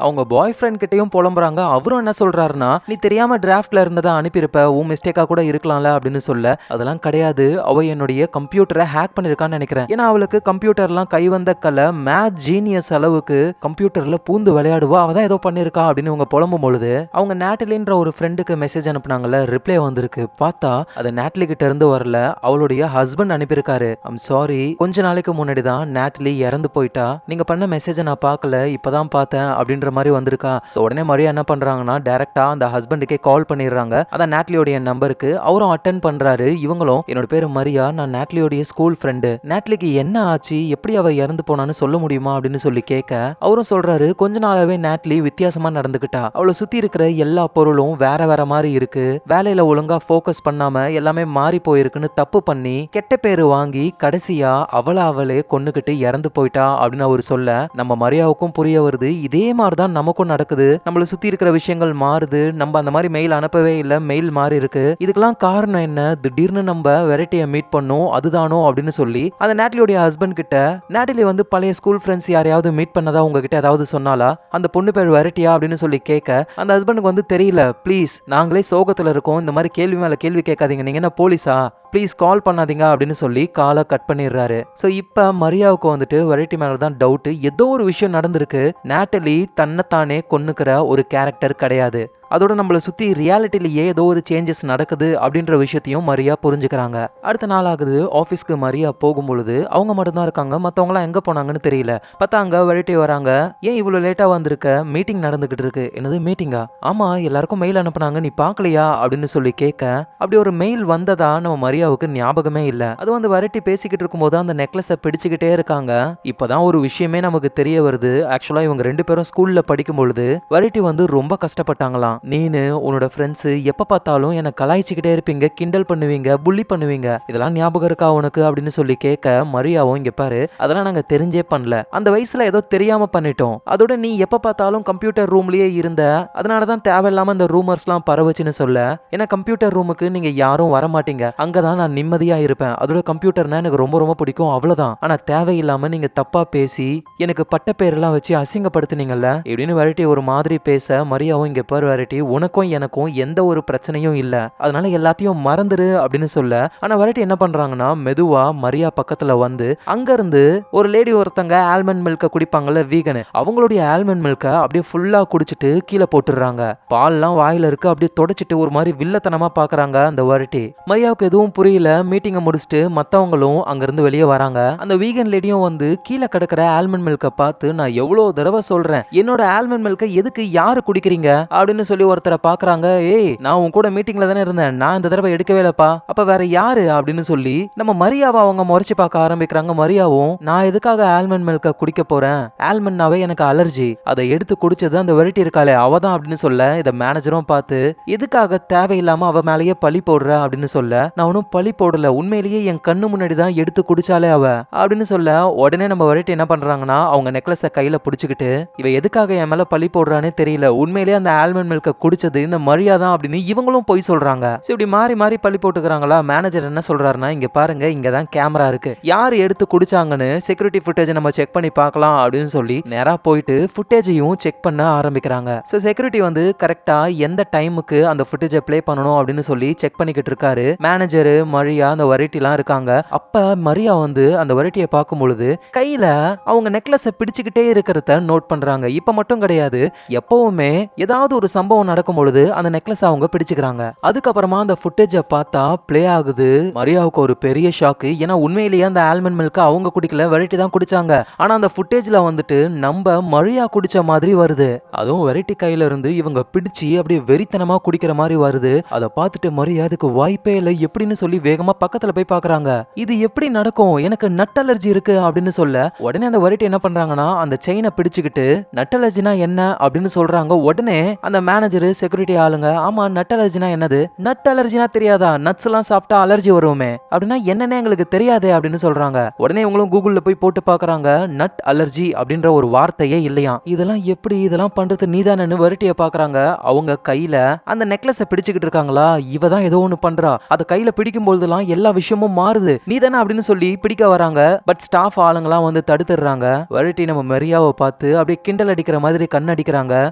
அவங்க பாய் ஃப்ரெண்ட் கிட்டையும் புலம்புறாங்க. அவரும் என்ன சொல்றாருன்னா, நீ தெரியாம டிராஃப்ட்ல இருந்ததை அனுப்பியிருப்ப, உன் மிஸ்டேக்கா கூட இருக்கலாம்ல அப்படின்னு சொல்ல, அதெல்லாம் கிடையாது, அவ என்னுடைய கம்ப்யூட்டரை ஹேக் பண்ணிருக்கான்னு நினைக்கிறேன், ஏன்னா அவளுக்கு கம்ப்யூட்டர்லாம் கை வந்த கலை, மேத் ஜீனியஸ் அளவுக்கு கம்ப்யூட்டர்ல பூந்து விளையாடுவா, அவதான் ஏதோ பண்ணிருக்கா அப்படின்னு அவங்க புலம்பும் பொழுது, அவங்க நேட்டலின்ற ஒரு ஃப்ரெண்டுக்கு மெசேஜ் அனுப்புனாங்கல்ல, ரிப்ளை வந்திருக்கு. பார்த்தா அது நேட்டலி கிட்ட இருந்து வரல, அவளுடைய ஹஸ்பண்ட் அனுப்பியிருக்காரு. ஐம் சாரி, கொஞ்ச நாளைக்கு முன்னாடி தான் நேட்டலி இறந்து போயிட்டா, நீங்க பண்ண மெசேஜை நான் பார்க்கல, இப்பதான் பார்த்தேன் அப்படின்ற மாதிரி வந்திருக்கா. சோ உடனே மரியா என்ன பண்றாங்கன்னா, டைரக்டா அந்த ஹஸ்பண்டுக்கே கால் பண்ணிடுறாங்க. அதான் நேட்டலியோடைய நம்பருக்கு. அவரும் அட்டென்ட் பண்றாரு. இவங்களும், என்னோட பேரு மரியா, நான் நேட்டலியோடைய ஸ்கூல் ஃப்ரெண்டு, நேட்டலிக்கு என்ன ஆச்சு, எப்படி அவ இறந்து போனான்னு சொல்ல முடியுமா அப்படின்னு சொல்லி கேட்க, அவரும் சொல்றாரு, கொஞ்ச நாளாவே நேட்டலி வித்தியாசமா நடந்துக்கிட்டா, அவளை சுத்தி இருக்கிற எல்லா பொருளும் வேற வேற மாதிரி இருக்கு, வேலையில ஒழுங்கா ஃபோக்கஸ் பண்ணாம எல்லாமே மாறி போயிருக்குன்னு தப்பு பண்ணி கெட்ட பேரு வாங்கி கடைசியா அவளே கொன்னுகிட்டு இறந்து போயிட்டா அப்படின்னு அவர் சொல்ல, நம்ம மரியாவுக்கும் புரிய வருது, இதே மாதிரிதான் நமக்கும் நடக்குது, நம்மளை சுத்தி இருக்கிற விஷயங்கள் மாறுது, நம்ம அந்த மாதிரி மெயில் அனுப்பவே இல்லை, மெயில் மாறி இருக்கு, இதுக்கெல்லாம் காரணம் என்ன, திடீர்னு நம்ம வெரைட்டியை மீட் பண்ணோம் அதுதானோ அப்படின்னு சொல்லி அந்த நேட்டலியோட ஹஸ்பண்ட் கிட்ட, நேட்டலி வந்து பழைய ஸ்கூல் ஃப்ரெண்ட்ஸ் யாரையாவது மீட் பண்ணதா உங்ககிட்ட ஏதாவது சொன்னாலா, அந்த பொண்ணு பேர் வெரைட்டியா அப்படின்னு சொல்லி கேட்க, அந்த ஹஸ்பண்டுக்கு வந்து தெரியல, ப்ளீஸ் நாங்களே சோகத்துல இருக்கோம், இந்த மாதிரி கேள்வி மேல கேள்வி கேட்காதீங்க, நீங்க என்ன போலீஸா, ப்ளீஸ் கால் பண்ணாதீங்க அப்படின்னு சொல்லி காலை கட் பண்ணிடுறாரு. ஸோ இப்போ மரியாவுக்கு வந்துட்டு வெரைட்டி மேலே தான் டவுட்டு. ஏதோ ஒரு விஷயம் நடந்திருக்கு. நேட்டலி தன்னைத்தானே கொன்னுக்கிற ஒரு கேரக்டர் கிடையாது. அதோட நம்மளை சுற்றி ரியாலிட்டிலேயே ஏதோ ஒரு சேஞ்சஸ் நடக்குது அப்படின்ற விஷயத்தையும் மரியா புரிஞ்சுக்கிறாங்க. அடுத்த நாள் ஆகுது. ஆஃபீஸ்க்கு மரியா போகும்பொழுது அவங்க மட்டும்தான் இருக்காங்க. மற்றவங்களாம் எங்கே போனாங்கன்னு தெரியல. பார்த்தா அங்கே வெரைட்டி வராங்க. ஏன் இவ்வளோ லேட்டாக வந்திருக்க, மீட்டிங் நடந்துகிட்டு இருக்கு. என்னது மீட்டிங்கா? ஆமாம், எல்லாருக்கும் மெயில் அனுப்புனாங்க, நீ பார்க்கலையா அப்படின்னு சொல்லி கேட்க, அப்படி ஒரு மெயில் வந்ததா நம்ம மரியாவுக்கு ஞாபகமே இல்ல. அது வந்து வெரைட்டி பேசிக்கிட்டு இருக்கும்போது அந்த நெக்லஸை பிடிச்சுக்கிட்டே இருக்காங்க. இப்பதான் ஒரு விஷயமே நமக்கு தெரிய வருது. ஆக்சுவலா இவங்க 2 பேரும் ஸ்கூல்ல படிக்கும் பொழுது வெரைட்டி வந்து ரொம்ப கஷ்டப்பட்டாங்களாம். நீனு உன்னோட ஃப்ரெண்ட்ஸ் எப்ப பார்த்தாலும் என்ன கலாய்ச்சிக்கிட்டே இருப்பீங்க, கிண்டல் பண்ணுவீங்க, புள்ளி பண்ணுவீங்க, இதெல்லாம் ஞாபகம் இருக்கா உனக்கு அப்படின்னு சொல்லி கேட்க, மரியாவும் இங்க பாரு அதெல்லாம் நாங்க தெரிஞ்சே பண்ணல, அந்த வயசுல ஏதோ தெரியாம பண்ணிட்டோம், அதோட நீ எப்ப பார்த்தாலும் கம்ப்யூட்டர் ரூம்லயே இருந்த, அதனாலதான் தேவையில்லாம இந்த ரூமர்ஸ்லாம் பரவச்சுன்னு சொல்ல, ஏன்னா கம்ப்யூட்டர் ரூமுக்கு நீங்க யாரும் வர மாட்டீங்க, அங்கதான் நான் நிம்மதியா இருப்பேன், அதோட கம்ப்யூட்டர்னா எனக்கு ரொம்ப ரொம்ப பிடிக்கும், அவ்வளவுதான், ஆனா தேவையில்லாம நீங்க தப்பா பேசி எனக்கு பட்ட பேரெல்லாம் வச்சு அசிங்கப்படுத்தினீங்கல்ல இப்படின்னு வெரைட்டி ஒரு மாதிரி பேச, மரியாவும் இங்க பாரு வெரைட்டி உனக்கும் எனக்கும் எந்த ஒரு பிரச்சனையும் இல்ல, அதனால எல்லாத்தையும் மறந்துரு அப்படின்னு சொல்ல, ஆனா வெரைட்டி என்ன பண்றாங்கன்னா மெதுவா மரியா பக்கத்துல வந்து அங்க இருந்து ஒரு லேடி ஒருத்தங்க ஆல்மண்ட் மில்க குடிப்பாங்கல்ல வீகன், அவங்களுடைய ஆல்மண்ட் மில்க அப்படியே ஃபுல்லா குடிச்சிட்டு கீழே போட்டுறாங்க. பால்லாம் வாயில இருக்கு, அப்படியே தொடச்சிட்டு ஒரு மாதிரி வில்லத்தனமா பாக்குறாங்க அந்த வெரைட்டி. மரியாவுக்கு எதுவும் புரியல. மீட்டிங்கை முடிச்சுட்டு மத்தவங்களும் அங்க இருந்து வெளியே வராங்க. அந்த வீகன் லேடியும் வந்து கீழே கிடக்கிற ஆல்மண்ட் மில்க பார்த்து, நான் எவ்வளவு தடவை சொல்றேன் என்னோட ஆல்மண்ட் மில்க எதுக்கு யாரு குடிக்கிறீங்க அப்படின்னு சொல்லி ஒருத்தரை பாக்குறாங்க. ஏய், நான் உன் கூட மீட்டிங்ல தானே இருந்தேன், நான் இந்த தடவை எடுக்கவே இல்லப்பா, அப்ப வேற யாரு அப்படின்னு சொல்லி நம்ம மரியாவை அவங்க முறைச்சு பார்க்க ஆரம்பிக்கிறாங்க. மரியாவும், நான் எதுக்காக ஆல்மண்ட் மில்க குடிக்க போறேன், ஆல்மண்ட்னாவே எனக்கு அலர்ஜி, அதை எடுத்து குடிச்சது அந்த வெரைட்டி இருக்காளே அவதான் அப்படின்னு சொல்ல, இத மேனேஜரும் பார்த்து எதுக்காக தேவையில்லாம அவ மேலேயே பழி போடுற அப்படின்னு சொல்ல, நான் ஒன்னும் பழி போடல, உண்மையிலேயே என் கண்ணு முன்னாடி தான் எடுத்து குடிச்சாலே அவ அப்படின்னு சொல்ல, உடனே நம்ம வெரைட்டி என்ன பண்றாங்கன்னா அவங்க நெக்லஸை கையில பிடிச்சுக்கிட்டு, இவ எதுக்காக என் மேல பழி போடுறானே தெரியல, உண்மையிலேயே அந்த ஆல்மண்ட் மில்க குடிச்சது இந்த மரியாதை அப்படின்னு இவங்களும் போய் சொல்றாங்க. இப்படி மாறி மாறி பழி போட்டுக்கிறாங்களா. மேனேஜர் என்ன சொல்றாருன்னா, இங்க பாருங்க இங்க தான் கேமரா இருக்கு, யார் எடுத்து குடிச்சாங்கன்னு செக்யூரிட்டி ஃபுட்டேஜ் நம்ம செக் பண்ணி பார்க்கலாம் அப்படின்னு சொல்லி நேரா போயிட்டு ஃபுட்டேஜையும் செக் பண்ண ஆரம்பிக்கிறாங்க. ஸோ செக்யூரிட்டி வந்து கரெக்டா எந்த டைமுக்கு அந்த ஃபுட்டேஜை ப்ளே பண்ணணும் அப்படின்னு சொல்லி செக் பண்ணிக்கிட்டு இருக்காரு. மேனேஜர் மரியா அந்த வெரைட்டிலாம் இருக்காங்க. அப்ப மரியா வந்து அந்த வெரைட்டியை பார்க்கும் பொழுது கையில அவங்க நெக்லஸை பிடிச்சுக்கிட்டே இருக்கிறத நோட் பண்றாங்க. இப்ப மட்டும் கிடையாது, எப்பவுமே ஏதாவது ஒரு சம்பவம் நடக்கும் பொழுது அந்த நெக்லஸ் அவங்க பிடிச்சுக்கிறாங்க. அதுக்கப்புறமா அந்த ஃபுட்டேஜை பார்த்தா ப்ளே ஆகுது. மரியாவுக்கு ஒரு பெரிய ஷாக்கு. ஏன்னா உண்மையிலேயே அந்த ஆல்மண்ட் மில்க் அவங்க குடிக்கல, வெரைட்டி தான் குடிச்சாங்க. ஆனா அந்த ஃபுட்டேஜ்ல வந்துட்டு நம்ம மரியா குடிச்ச மாதிரி வருது. அதுவும் வெரைட்டி கையில இருந்து இவங்க பிடிச்சி அப்படியே வெறித்தனமா குடிக்கிற மாதிரி வருது. அதை பார்த்துட்டு மரியா அதுக்கு வாய்ப்பே இல்லை எப்படின்னு சொல்லி வேகமா பக்கத்துல போய் பாக்குறாங்க. இது எப்படி நடக்கும், எனக்கு நட் அலர்ஜி இருக்கு அப்படின்னு சொல்ல, உடனே அந்த வெரைட்டி என்ன பண்றாங்கன்னா அந்த செயினை பிடிச்சுக்கிட்டு நட் அலர்ஜினா என்ன அப்படின்னு சொல்றாங்க. உடனே அந்த மேனேஜர் செக்யூரிட்டி ஆளுங்க, ஆமா நட் அலர்ஜினா என்னது, நட் அலர்ஜினா தெரியாதா, நட்ஸ் எல்லாம் சாப்பிட்டா அலர்ஜி வருமே அப்படின்னா என்னன்னு எங்களுக்கு தெரியாதே அப்படின்னு சொல்றாங்க. உடனே இவங்களும் கூகுள்ல போய் போட்டு பாக்குறாங்க, நட் அலர்ஜி அப்படின்ற ஒரு வார்த்தையே இல்லையா. இதெல்லாம் எப்படி, இதெல்லாம் பண்றது நீதானு வெரைட்டியை பாக்குறாங்க. அவங்க கையில அந்த நெக்லஸை பிடிச்சுக்கிட்டு இருக்காங்களா, இவ தான் ஏதோ ஒண்ணு பண்றா, அதை கையில பிடிக்கும் போதெல்லாம் எல்லா விஷயமும் மாறுது, நீதானே அப்படின்னு சொல்லி பிடிக்க வராங்க. பட் ஸ்டாஃப் ஆளுங்களாம் வந்து தடுத்துடுறாங்க. வெரைட்டி நம்ம மரியாவை பார்த்து அப்படியே கிண்டல் அடிக்கிற மாதிரி கண் அடிக்கிறாங்க.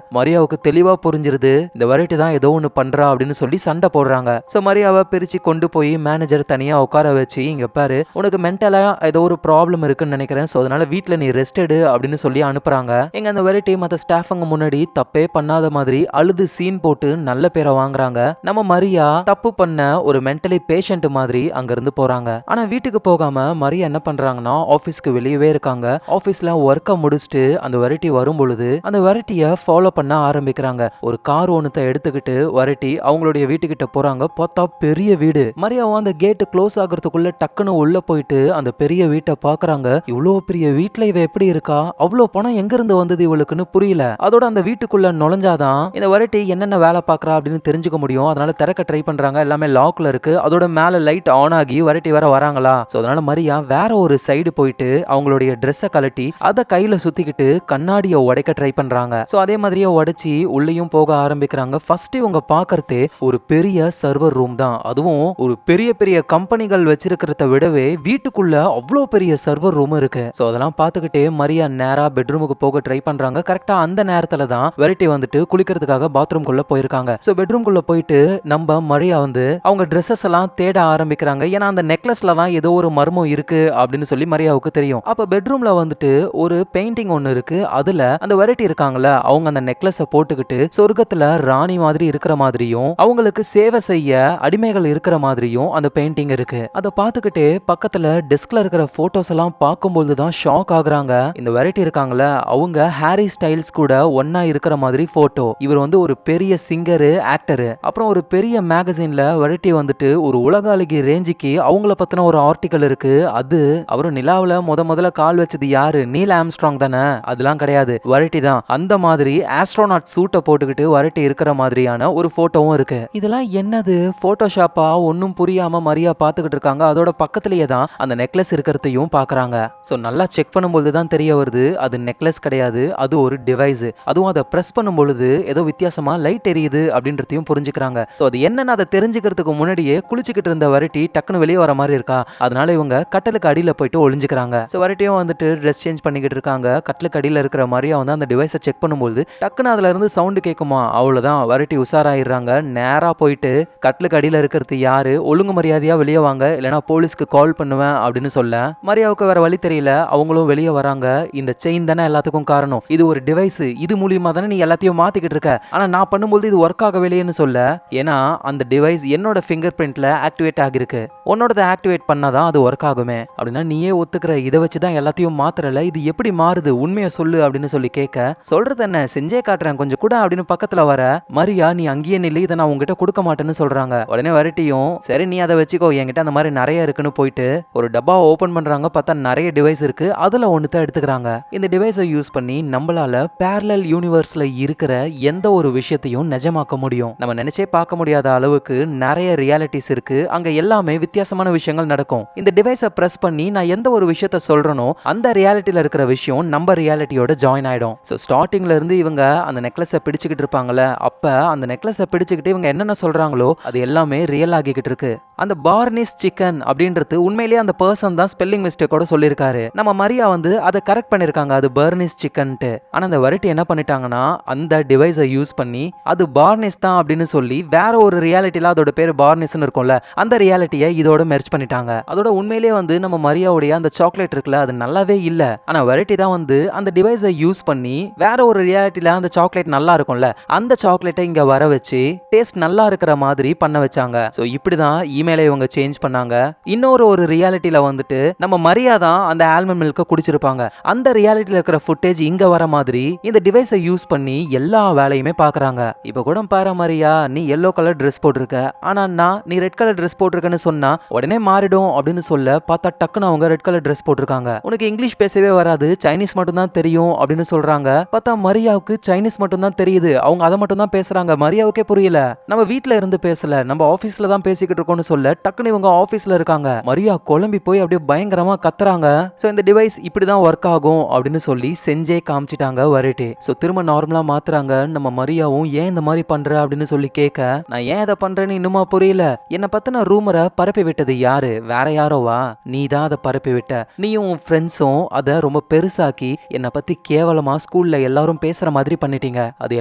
மரியாவுக்கு தெளிவா புரிஞ்சிருது இந்த வெரைட்டி தான் ஏதோ ஒண்ணு பண்றா அப்படின்னு சொல்லி சண்டை போடுறாங்க. சோ மரியாவை பிரிச்சு கொண்டு போய் மேனேஜர் தனியா உட்கார வச்சு, இங்க பாரு உனக்கு மென்டலா ஏதோ ஒரு ப்ராப்ளம் இருக்குன்னு நினைக்கிறேன், சோ அதனால வீட்டுல நீ ரெஸ்ட் எடு அப்படின்னு சொல்லி அனுப்புறாங்க. எங்க அந்த வெரைட்டி மத்த ஸ்டாஃப்ங்க முன்னாடி தப்பே பண்ணாத மாதிரி அழுது சீன் போட்டு நல்ல பேரை வாங்குறாங்க. நம்ம மரியா தப்பு பண்ண ஒரு மென்டலி பேஷண்ட் மாதிரி அங்க இருந்து போறாங்க. ஆனா வீட்டுக்கு போகாம மரியா என்ன பண்றாங்கன்னா ஆபீஸ்க்கு வெளியவே இருக்காங்க. ஆபீஸ்ல ஒர்க்கை முடிச்சுட்டு அந்த வெரைட்டி வரும் பொழுது அந்த வெரைட்டியை ஃபாலோ பண்ண ஆரம்பிக்கிறாங்க. ஒரு கார் ஒன்னத்தை எடுத்துக்கிட்டு வெரைட்டி அவங்களுடைய வீட்டுக்கிட்ட போறாங்க. பார்த்தா பெரிய வீடு. மரியாவும் அந்த கேட் க்ளோஸ் ஆகிறதுக்குள்ள டக்குன்னு உள்ள போயிட்டு அந்த பெரிய வீட்டை பாக்குறாங்க. இவ்வளவு பெரிய வீட்டுல இவ எப்படி இருக்கா, அவ்வளவு பணம் எங்க இருந்து வந்தது இவளுக்குன்னு புரியல. அதோட அந்த வீட்டுக்குள்ள நுழைஞ்சாதான் இந்த வெரைட்டி என்னென்ன வேலை பாக்குறா அப்படின்னு தெரிஞ்சுக்க முடியும். அதனால திறக்க ட்ரை பண்றாங்க. எல்லாமே லாக்ல இருக்கு. அதோட மேல லைட் ஆன் ஆகி வெரைட்டி வேற வராங்களா. சோ அதனால மரியா வேற ஒரு சைடு போயிட்டு அவங்களுடைய ட்ரெஸ்ஸை கலட்டி அதை கையில சுத்திக்கிட்டு கண்ணாடியை உடைக்க ட்ரை பண்றாங்க. சோ அதே மாதிரியே உடைச்சி உள்ளேயும் போக ஆரம்பிக்கிறாங்க. ஃபர்ஸ்ட் இவங்க பார்க்கறதே ஒரு பெரிய சர்வர் ரூம் தான். அதுவும் ஒரு பெரிய பெரிய கம்பெனிகள் வச்சிருக்கிறத விடவே வீட்டுக்குள்ள அவ்வளோ பெரிய சர்வர் ரூம் இருக்கு. ஸோ அதெல்லாம் பார்த்துக்கிட்டே மரியா நேரா பெட்ரூமுக்கு போக ட்ரை பண்றாங்க. கரெக்டா அந்த நேரத்துல தான் வெரைட்டி வந்துட்டு குளிக்கிறதுக்காக பாத்ரூம்குள்ள போயிருக்காங்க. ஸோ பெட்ரூம்குள்ள போயிட்டு நம்ம மரியா வந்து அவங்க ட்ரெஸ்ஸஸ் எல்லாம் தேட ஆரம்பிக்கிறாங்க. ஏன்னா அந்த நெக்லஸ்ல தான் ஏதோ ஒரு மர்மம் இருக்கு அப்படின்னு சொல்லி மரியாவுக்கு தெரியும். அப்ப பெட்ரூம்ல வந்துட்டு ஒரு பெயிண்டிங் ஒன்னு இருக்கு. அதுல அந்த வெரைட்டி இருக்காங்கல்ல, அவங்க அந்த நெக்லஸ போட்டுக்கிட்டு சொர்க்கத்துல ராணி மாதிரி இருக்கிற மாதிரியும் அவங்களுக்கு சேவை செய்ய அடிமைகள் இருக்கிற மாதிரியும் அந்த பெயிண்டிங் இருக்கு. அதை பார்த்துக்கிட்டே பக்கத்துல டெஸ்க்ல இருக்கிற போட்டோஸ் எல்லாம் பார்க்கும்போது தான் ஷாக் ஆகுறாங்க. இந்த வெரைட்டி இருக்காங்கல்ல, அவங்க ஹாரி ஸ்டைல்ஸ் கூட ஒன்னா இருக்கிற மாதிரி போட்டோ. இவர் வந்து ஒரு பெரிய சிங்கரு, ஆக்டரு. அப்புறம் ஒரு பெரிய மேகசின்ல வெரைட்டி வந்துட்டு ஒரு உலக அழகி ரேஞ்சுக்கு அவங்கள பத்தின ஒரு ஆர்டிக்கல் இருக்கு. அது அவரும் நிலாவுல முதல்ல கால் வச்சது யாரு? நீல் ஆம்ஸ்ட்ராங் தானே? அதெல்லாம் கிடையாது, வெரைட்டி தான். அந்த மாதிரி ஆஸ்ட்ரோநாட் சூட்டை போட்டுக்கிட்டு வெரைட்டி இருக்கிற மாதிரியான ஒரு போட்டோவும் இருக்கு. இதெல்லாம் என்னது போட்டோஷாப்பா? ஒன்னும் புரியாம மரியா பாத்துக்கிட்டு இருக்காங்க. அதோட பக்கத்திலேயே தான் அந்த நெக்லஸ் இருக்கிறதையும் பாக்குறாங்க. சோ நல்லா செக் பண்ணும்போது தான் தெரிய வருது அது நெக்லஸ் கிடையாது, அது ஒரு டிவைஸ். அதுவும் அதை பிரஸ் பண்ணும் பொழுது ஏதோ வித்தியாசமா லைட் எரியுது அப்படின்றதையும் புரிஞ்சுக்கிறாங்க. சோ அது என்னன்னு அதை தெரிஞ்சுக்கிறதுக்கு முன்னாடியே குளிச்சுக்கிட்டு இருந்த வெரைட்டி டக்குன்னு வெளியே வர மாதிரி இருக்கா. அதனால இவங்க கட்டலுக்கு அடியில போயிட்டு ஒளிஞ்சுக்கிறாங்க. சோ வெரைட்டியும் வந்துட்டு ட்ரெஸ் சேஞ்ச் பண்ணிக்கிட்டு இருக்காங்க. கட்டலுக்கு அடியில இருக்கிற மரியா வந்து அந்த டிவைஸை செக் பண்ணும்போது டக்குன்னு அதுல இருந்து சவுண்ட் கேட்குமா. அவ்வளவுதான், வெரைட்டி உஷாராயிடுறாங்க. நேரா போயிட்டு கட்டலுக்கு அடியில இருக்கிறது யாரு, ஒழுங்கு மரியாதையா வெளியே வாங்க, இல்லைன்னா போலீஸ்க்கு கால் பண்ணுவேன் அப்படின்னு சொல்ல மரியாவுக்கு வேற வழி தெரியல. அவங்களும் வெளியே வராங்க. இந்த செயின் தானே எல்லாத்துக்கும் காரணம், இது ஒரு டிவைஸ், இது மூலியமா தானே நீ எல்லாத்தையும் மாத்திக்கிட்டு இருக்க. ஆனா நான் பண்ணும்போது இது ஒர்க் ஆகவில்லைன்னு சொல்ல, ஏன்னா அந்த டிவைஸ் என்னோட ஃபிங்கர் பிரிண்ட்ல ஆக்டிவேட் ஆகிருக்கு, உன்னோட ஆக்டிவேட் பண்ணாதான் அது ஒர்க் ஆகுமே. அப்படின்னா நீயே ஒத்துக்கிற, இதை வச்சுதான் எல்லாத்தையும் மாத்திரல, இது எப்படி மாறுது, உண்மையை சொல்லு அப்படின்னு சொல்லி கேட்க, சொல்றது என்ன, செஞ்சே காட்டுறேன் கொஞ்சம் கூட அப்படின்னு பக்கத்துல வர மரியா, நீ அங்கேயே நில்லு, இதை நான் உங்ககிட்ட கொடுக்க மாட்டேன்னு சொல்றாங்க. உடனே வெரைட்டியும் சரி நீ அதை வச்சுக்கோ, என்கிட்ட அந்த மாதிரி நிறைய இருக்குன்னு போயிட்டு ஒரு டப்பா ஓபன் பண்றாங்க. பார்த்தா நிறைய டிவைஸ் இருக்கு. அதுல ஒண்ணுதான் எடுத்துக்கிறாங்க. இந்த டிவைஸை யூஸ் பண்ணி நம்மளால பேரலல் யூனிவர்ஸ்ல இருக்கிற எந்த ஒரு விஷயத்தையும் நிஜமாக்க முடியும். நம்ம நினைச்சே பார்க்க முடியாத அளவுக்கு நிறைய ரியாலிட்டிஸ் இருக்கு. அங்க எல்லாமே வித்தியாசமான விஷயங்கள் நடக்கும். இந்த டிவைஸை பிரஸ் பண்ணி நான் எந்த ஒரு விஷயத்த சொல்றனோ அந்த ரியாலிட்டியில இருக்கிற விஷயம் நம்ம ரியாலிட்டியோட ஜாயின் ஆயிடும். ஸோ ஸ்டார்டிங்ல இருந்து இவங்க அந்த நெக்லஸை பிடிச்சிக்கிட்டு இருப்பாங்கல்ல, அப்ப அந்த நெக்லஸை பிடிச்சிக்கிட்டு இவங்க என்னென்ன சொல்றாங்களோ அது எல்லாமே ரியல் ஆகிக்கிட்டு இருக்கு. அந்த பார்னிஸ் சிக்கன் அப்படின்றது உண்மையிலேயே அந்த பர்சன் தான் ஸ்பெல்லிங் மிஸ்டேக்கோட சொல்லியிருக்காரு. நம்ம மரியா வந்து அதை கரெக்ட் பண்ணிருக்காங்க, அது பர்னிஸ் சிக்கன்ட்டு. ஆனா அந்த வெரைட்டி என்ன பண்ணிட்டாங்கன்னா அந்த டிவைஸை யூஸ் பண்ணி அது பார்னிஸ் தான் அப்படின்னு சொல்லி வேற ஒரு ரியாலிட்டியில அதோட பேர் பார்னிஸ்னு இருக்கும்ல, அந்த ரியாலிட்டியை இதோட மெர்ஜ் பண்ணிட்டாங்க. அதோட உண்மையிலேயே வந்து நம்ம மரியாவுடைய அந்த சாக்லேட் இருக்குல்ல, அது நல்லாவே இல்ல. ஆனா வெரைட்டி தான் வந்து அந்த டிவைஸை யூஸ் பண்ணி வேற ஒரு ரியாலிட்டியில அந்த சாக்லேட் நல்லா இருக்கும்ல, அந்த சாக்லேட்டை இங்க வர வச்சு டேஸ்ட் நல்லா இருக்கிற மாதிரி பண்ண வச்சாங்க. ஸோ இப்படிதான் இமெயிலை இவங்க சேஞ்ச் பண்ணாங்க. இன்னொரு ரியாலிட்டியில வந்துட்டு நம்ம மரியா தான் அந்த ஆல்மண்ட் மில்க குடிச்சிருப்பாங்க. அந்த ரியாலிட்டியில இருக்கிற ஃபுட்டேஜ் இங்க வர மாதிரி இந்த டிவைஸை யூஸ் பண்ணி எல்லா வேலையுமே பாக்குறாங்க. இப்ப கூட பாரு மரியா, நீ எல்லோ கலர் ட்ரெஸ் போட்டிருக்க, ஆனா நான் நீ ரெட் கலர் ட்ரெஸ் போட்டிருக்கன்னு சொன்னா உடனே மாறிடும் அப்படின்னு சொல்ல, பார்த்தா டக்குன்னு அவங்க ரெட் கலர் ட்ரெஸ் போட்டிருக்காங்க. உனக்கு இங்கிலீஷ் பேசவே வராது, சைனீஸ் மட்டும் தான் தெரியும் அப்படின்னு சொல்றாங்க. பார்த்தா மரியாவுக்கு சைனீஸ் மட்டும் தான் தெரியுது, அவங்க அதை மட்டும் தான் பேசுறாங்க. மரியாவுக்கே புரியல, நம்ம வீட்ல இருந்து பேசல, நம்ம ஆபீஸ்ல தான் பேசிக்கிட்டு இருக்கோம்னு சொல்ல டக்குன்னு இவங்க ஆபீஸ்ல இருக்காங்க. மரியா குழம்பி போய் அப்படியே பயங்கரமா கத்துறாங்க. சோ இந்த டிவைஸ் இப்படிதான் ஒர்க் ஆகும் அப்படின்னு சொல்லி செஞ்சே காமிச்சிட்டாங்க வெரைட்டி. சோ திரும்ப நார்மலா மாத்துறாங்க. நம்ம மரியாவும் ஏன் இந்த மாதிரி பண்ற அப்படின்னு சொல்லி கேட்க, நான் ஏன் இதை பண்றேன்னு இன்னுமா புரியல, என்ன பத்தின ரூமரை பரப்பி விட்டது யாரு, வேற யாரோவா, நீ தான் அதை பரப்பி விட்ட, நீயும் உன் ஃப்ரெண்ட்ஸும் அதை ரொம்ப பெருசாக்கி என்னை பத்தி கேவலமா ஸ்கூல்ல எல்லாரும் பேசுற மாதிரி பண்ணிட்டீங்க. அது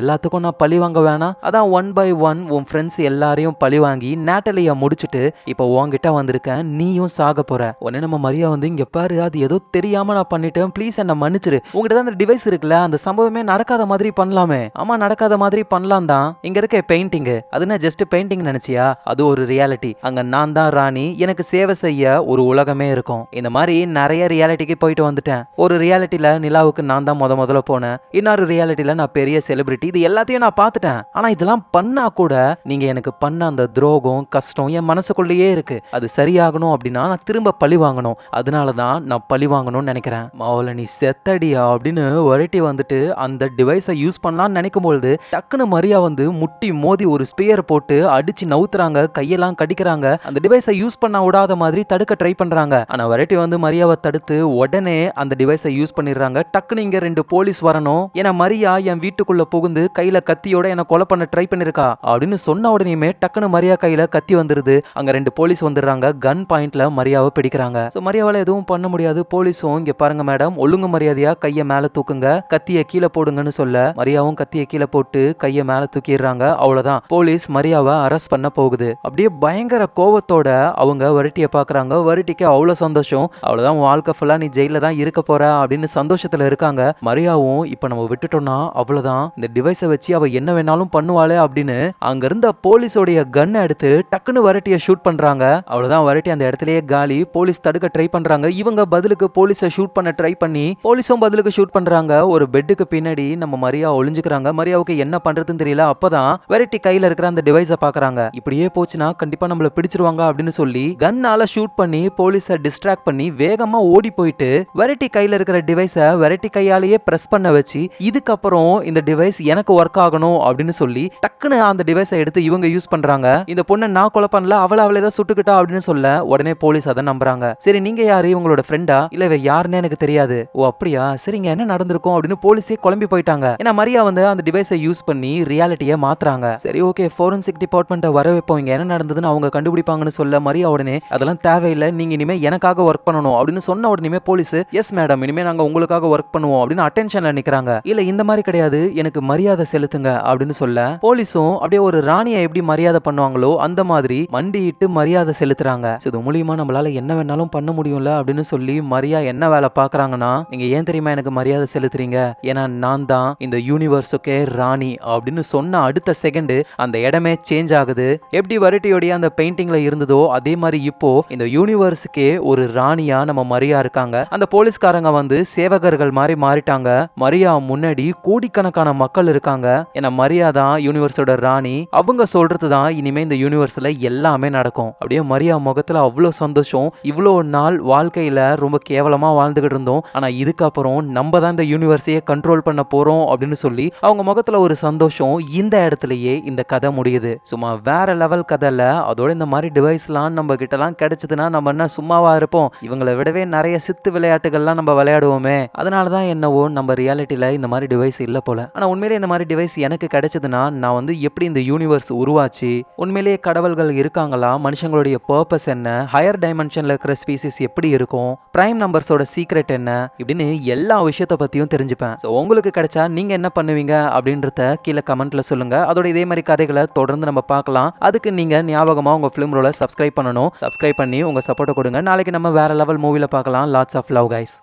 எல்லாத்துக்கும் நான் பழி வாங்க வேணாம், அதான் 1 by 1 உன் ஃப்ரெண்ட்ஸ் எல்லாரையும் பழி வாங்கி நேட்டலியா முடிச்சுட்டு இப்போ உன்கிட்ட வந்திருக்கேன், நீயும் சாக போற. உடனே நம்ம மரியா வந்து, இங்க பாரு, அது ஏதோ தெரியாம நான் பண்ணிட்டேன், ப்ளீஸ் என்ன மன்னிச்சிரு, உங்ககிட்ட தான் அந்த டிவைஸ் இருக்குல்ல, அந்த சம்பவமே நடக்காத மாதிரி பண்ணலாமே. ஆமா நடக்காத மாதிரி பண்ணலாம் தான், இங்க இருக்க பெயிண்டிங் அதுனா ஜஸ்ட் பெயிண்டிங் நினைச்சியா, அது ஒரு ரியாலிட்டி, அங்க நான் தான் ராணி, எனக்கு சேவை செய்ய ஒரு உலகமே இருக்கும். இந்த மாதிரி நிறைய ரியாலிட்டிக்கு போயிட்டு வந்துட்டேன். ஒரு ரியாலிட்டியில நிலாவுக்கு நான் தான் முதல்ல போனேன், இன்னொரு ரியாலிட்டியில நான் பெரிய செலிபிரிட்டி, இது எல்லாத்தையும் நான் பார்த்துட்டேன். ஆனா இதெல்லாம் பண்ணா கூட நீங்க எனக்கு பண்ண அந்த துரோகம் கஷ்டம் என் மனசுக்குள்ளேயே இருக்கு. அது சரியாகணும் அப்படின்னா நான் திரும்ப பழி வாங்கணும், அதனாலதான் நான் பழி வாங்கணும்னு நினைக்கிறேன். மாவுல நீ செத்தடியா அப்படின்னு வெரைட்டி வந்துட்டு அந்த டிவைஸை யூஸ் பண்ணலாம்னு நினைக்கும் பொழுது டக்குன்னு மரியா வந்து முட்டி மோதி ஒரு ஸ்பியர் போட்டு அடிச்சு நவுத்துறாங்க, கையெல்லாம் கடிக்கிறாங்க. அந்த டிவைஸை யூஸ் பண்ண விடாத மாதிரி தடுக்க ட்ரை பண்றாங்க. ஆனா வெரைட்டி வந்து மரியாவை தடுத்து உடனே அந்த டிவைஸை யூஸ் பண்ணிடுறாங்க. டக்குன்னு இங்க 2 போலீஸ் வரணும், ஏன்னா மரியா என் வீட்டுக்குள்ள புகுந்து கையில கத்தியோட என்ன கொலை பண்ண ட்ரை பண்ணிருக்கா அப்படின்னு சொன்ன உடனேயுமே டக்குன்னு மரியா கையில கத்தி வந்துருது. அங்க 2 போலீஸ் வந்துடுறாங்க. கன் பாயிண்ட்ல மரியாவை பிடிக்கிறாங்க. சோ மரியாவால எதுவும் பண்ண முடியாது. போலீஸும் இங்க பாருங்க மேடம், ஒழுங்கு மரியாதையா கைய மேல தூக்குங்க, கத்திய கீழே போடுங்கன்னு சொல்ல மரியாவும் கத்திய கீழே போட்டு கைய மேல தூக்கிடுறாங்க. அவ்வளவுதான், போலீஸ் மரியாவை அரெஸ்ட் பண்ண போகுது. அப்படியே பயங்கர கோவத்தோட அவங்க வருட்டிய பாக்குறாங்க. வருட்டிக்கு அவ்வளவு சந்தோஷம். அவ்வளவுதான், வாழ்க்கை ஃபுல்லா நீ ஜெயில தான் இருக்க போற அப்படின்னு சந்தோஷத்துல இருக்காங்க. மரியாவும் இப்ப நம்ம விட்டுட்டோம்னா அவ்வளவுதான், இந்த டிவைஸை வச்சு அவ என்ன வேணாலும் பண்ணுவாளே அப்படின்னு அங்க இருந்த போலீஸோடைய கன் எடுத்து டக்குன்னு வரட்டிய ஷூட் பண்றாங்க. அவ்வளவுதான், வரட்டி அந்த இடத்துலயே காலி. போலீஸ் தடுக்க ட்ரை பண்றாங்க. இவங்க பதிலுக்கு போலீஸை ஷூட் பண்ண ட்ரை பண்ணி போலீஸும் பதிலுக்கு ஷூட் பண்றாங்க. ஒரு பெட்டுக்கு பின்னாடி நம்ம மரியா ஒளிஞ்சுக்கிறாங்க. மரியாவுக்கு என்ன பண்றதுன்னு தெரியல. அப்பதான் வரட்டி கையில இருக்கிற அந்த டிவைஸை பாக்குறாங்க. இப்படியே போச்சுன்னா கண்டிப்பா நம்மள பிடிச்சிருவாங்க அப்படின்னு சொல்லி கன்னால ஷூட் பண்ணி போலீஸை டிஸ்ட்ராக்ட் பண்ணி வேகமா ஓடி போயிட்டு வரட்டி கையில இருக்கிற டிவைஸை வரட்டி கையாலேயே பிரஸ் பண்ண வச்சு இதுக்கப்புறம் இந்த டிவைஸ் எனக்கு ஒர்க் ஆகணும் அப்படின்னு சொல்லி டக்குன்னு அந்த டிவைஸை எடுத்து இவங்க யூஸ் பண்றாங்க. இந்த பொண்ணை நான் கொலை பண்ணல, அவளே தான் சுட்டுக்கிட்டா அப்படின்னு சொல்ல உடனே போலீஸ் அதை நம்புறாங்க. சரி, நீங்க யாரு, இவங்களோட ஃப்ரெண்டா? இல்ல இவ யாருன்னு எனக்கு தெரியாது. ஓ அப்படியா, சரிங்க, என்ன நடந்திருக்கும் அப்படின்னு போலீஸே குழம்பி போயிட்டாங்க. ஏன்னா மரியா வந்து அந்த டிவைஸை யூஸ் பண்ணி ரியாலிட்டியை மாத்துறாங்க. சரி ஓகே, ஃபோரன்சிக் டிபார்ட்மெண்ட்டை வர வைப்போம், இங்க என்ன நடந்ததுன்னு அவங்க கண்டுபிடிப்பாங்கன்னு சொல்ல மரியா உடனே அதெல்லாம் தேவையில்லை, நீங்க இனிமே எனக்காக ஒர்க் பண்ணணும் அப்படின்னு சொன்ன உடனே போலீஸ் எஸ் மேடம், இனிமே நாங்க உங்களுக்காக ஒர்க் பண்ணுவோம் அப்படின்னு அட்டென்ஷன்ல நிக்கிறாங்க. இல்ல இந்த மாதிரி கிடையாது, எனக்கு மரியாதை செலுத்துங்க அப்படின்னு சொல்ல போலீஸும் அப்படியே ஒரு ராணியை எப்படி மரியாதை பண்ணுவாங்களோ அந்த மாதிரி மண்டியிட்டு மரியாதை செலுத்துறாங்க. இது மூலியமா நம்மளால என்ன வேணாலும் பண்ண முடியும்ல அப்படின்னு சொல்லி மரியா என்ன வேலை பாக்குறாங்கன்னா, நீங்க ஏன் தெரியுமா எனக்கு மரியாதை செலுத்துறீங்க, ஏன்னா நான் தான் இந்த யூனிவர்ஸுக்கே ராணி அப்படின்னு சொன்ன அடுத்த செகண்ட் அந்த இடமே சேஞ்ச் ஆகுது. எப்படி வரட்டியோடைய அந்த பெயிண்டிங்ல இருந்ததோ அதே மாதிரி இப்போ இந்த யூனிவர்ஸுக்கே ஒரு ராணியா நம்ம மரியா இருக்காங்க. அந்த போலீஸ்காரங்க வந்து சேவகர்கள் மாதிரி மாறிட்டாங்க. மரியா முன்னாடி கோடிக்கணக்கான மக்கள் இருக்காங்க. ஏன்னா மரியா தான் யூனிவர்ஸோட ராணி. அவங்க சொல்றது தான் இனிமே இந்த யூனிவர்ஸ்ல எல்லாமே நடக்கும். அப்படியே மரியா முகத்துல அவ்வளவு சந்தோஷம். இவ்வளோ நாள் வாழ்க்கையில ரொம்ப கேவலமா வாழ்ந்துகிட்டு இருந்தோம், ஆனா இதுக்கப்புறம் நம்ம தான் இந்த யூனிவர்ஸையே கண்ட்ரோல் பண்ண போறோம் அப்படின்னு சொல்லி அவங்க முகத்துல ஒரு சந்தோஷம். இந்த இடத்துலயே இந்த கதை முடியுது. சும்மா வேற லெவல் கதைல. அதோட இந்த மாதிரி டிவைஸ்லாம் நம்ம கிட்டலாம் கிடைச்சதுன்னா நம்ம என்ன சும்மாவா இருப்போம்? இவங்களை விடவே நிறைய சித்து விளையாட்டுகள்லாம் நம்ம விளையாடுவோமே. அதனாலதான் என்னவோ நம்ம ரியாலிட்டியில இந்த மாதிரி டிவைஸ் இல்ல போல. ஆனா உண்மையிலே இந்த மாதிரி டிவைஸ் எனக்கு கிடைச்சதுன்னா நான் வந்து எப்படி இந்த யூனிவர்ஸ் உருவாச்சு, உண்மையிலேயே கடவுள்கள் இருக்காங்களா, மனுஷங்களுடைய பர்பஸ் என்ன, ஹையர் டைமென்ஷன்ல இருக்கிற ஸ்பீசிஸ் எப்படி இருக்கும், பிரைம் நம்பர்ஸோட சீக்ரெட் என்ன, இப்படின்னு எல்லா விஷயத்தை பத்தியும் தெரிஞ்சுப்பேன். ஸோ உங்களுக்கு கிடைச்சா நீங்க என்ன பண்ணுவீங்க அப்படின்றத கீழே கமெண்ட்ல சொல்லுங்க. அதோட இதே மாதிரி கதைகளை தொடர்ந்து நம்ம பார்க்கலாம். அதுக்கு நீங்க ஞாபகமா உங்க ஃபிலிம் ரோல சப்ஸ்கிரைப் பண்ணணும். சப்ஸ்கிரைப் பண்ணி உங்க சப்போர்ட்டை கொடுங்க. நாளைக்கு நம்ம வேற லெவல் மூவில பார்க்கலாம். Lots of love guys.